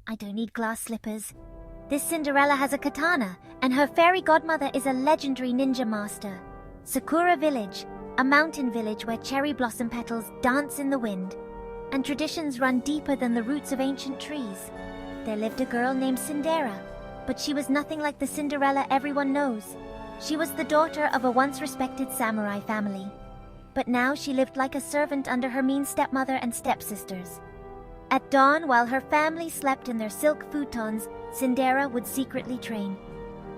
I don't need glass slippers. This Cinderella has a katana, and her fairy godmother is a legendary ninja master. Sakura Village, a mountain village where cherry blossom petals dance in the wind, and traditions run deeper than the roots of ancient trees. There lived a girl named Cinderella, but she was nothing like the Cinderella everyone knows. She was the daughter of a once respected samurai family, but now she lived like a servant under her mean stepmother and stepsisters. At dawn, while her family slept in their silk futons, Cinderella would secretly train.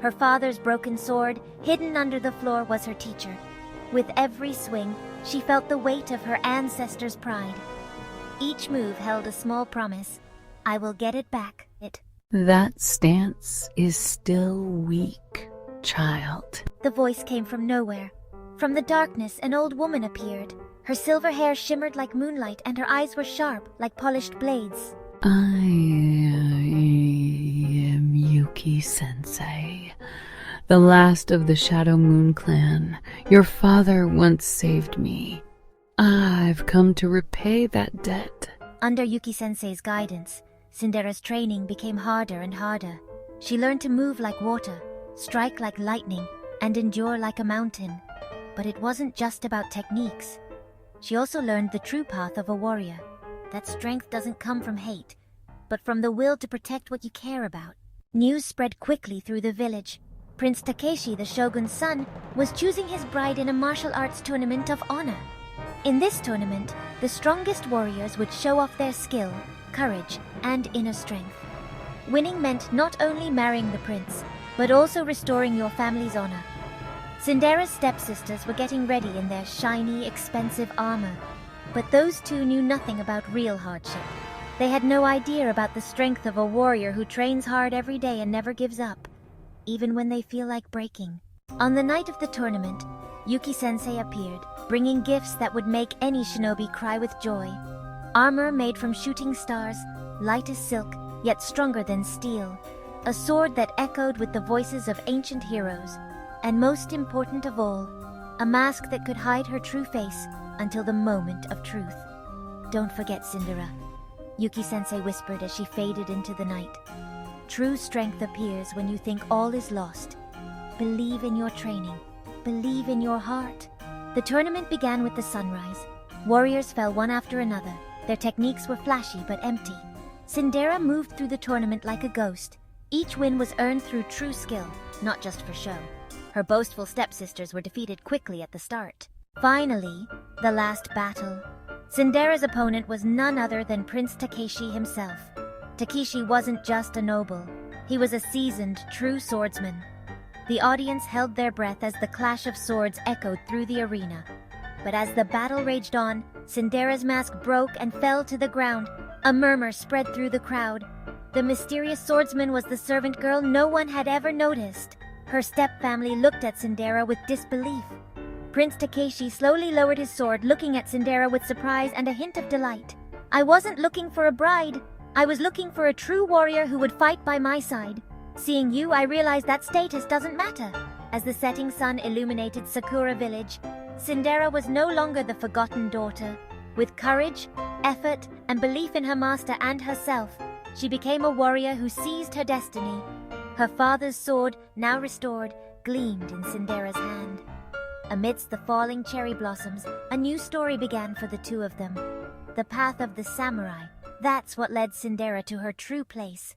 Her father's broken sword, hidden under the floor, was her teacher. With every swing, she felt the weight of her ancestors' pride. Each move held a small promise. I will get it back. That stance is still weak, child. The voice came from nowhere. From the darkness, an old woman appeared. Her silver hair shimmered like moonlight, and her eyes were sharp, like polished blades. I am Yuki-sensei, the last of the Shadow Moon clan. Your father once saved me. I've come to repay that debt. Under Yuki-sensei's guidance, Cinderella's training became harder and harder. She learned to move like water, strike like lightning, and endure like a mountain. But it wasn't just about techniques. She also learned the true path of a warrior. That strength doesn't come from hate, but from the will to protect what you care about. News spread quickly through the village. Prince Takeshi, the shogun's son, was choosing his bride in a martial arts tournament of honor. In this tournament, the strongest warriors would show off their skill, courage, and inner strength. Winning meant not only marrying the prince, but also restoring your family's honor. Cinderella's stepsisters were getting ready in their shiny, expensive armor, but those two knew nothing about real hardship. They had no idea about the strength of a warrior who trains hard every day and never gives up, even when they feel like breaking. On the night of the tournament, Yuki-sensei appeared, bringing gifts that would make any shinobi cry with joy. Armor made from shooting stars, light as silk, yet stronger than steel. A sword that echoed with the voices of ancient heroes. And most important of all, a mask that could hide her true face until the moment of truth. Don't forget, Cinderella, Yuki-sensei whispered as she faded into the night. True strength appears when you think all is lost. Believe in your training. Believe in your heart. The tournament began with the sunrise. Warriors fell one after another. Their techniques were flashy but empty. Cinderella moved through the tournament like a ghost. Each win was earned through true skill, not just for show. Her boastful stepsisters were defeated quickly at the start. Finally, the last battle. Cinderella's opponent was none other than Prince Takeshi himself. Takeshi wasn't just a noble. He was a seasoned, true swordsman. The audience held their breath as the clash of swords echoed through the arena. But as the battle raged on, Cinderella's mask broke and fell to the ground. A murmur spread through the crowd. The mysterious swordsman was the servant girl no one had ever noticed. Her step-family looked at Cinderella with disbelief. Prince Takeshi slowly lowered his sword, looking at Cinderella with surprise and a hint of delight. I wasn't looking for a bride. I was looking for a true warrior who would fight by my side. Seeing you, I realized that status doesn't matter. As the setting sun illuminated Sakura Village, Cinderella was no longer the forgotten daughter. With courage, effort, and belief in her master and herself, she became a warrior who seized her destiny. Her father's sword, now restored, gleamed in Cinderella's hand. Amidst the falling cherry blossoms, a new story began for the two of them. The path of the samurai. That's what led Cinderella to her true place.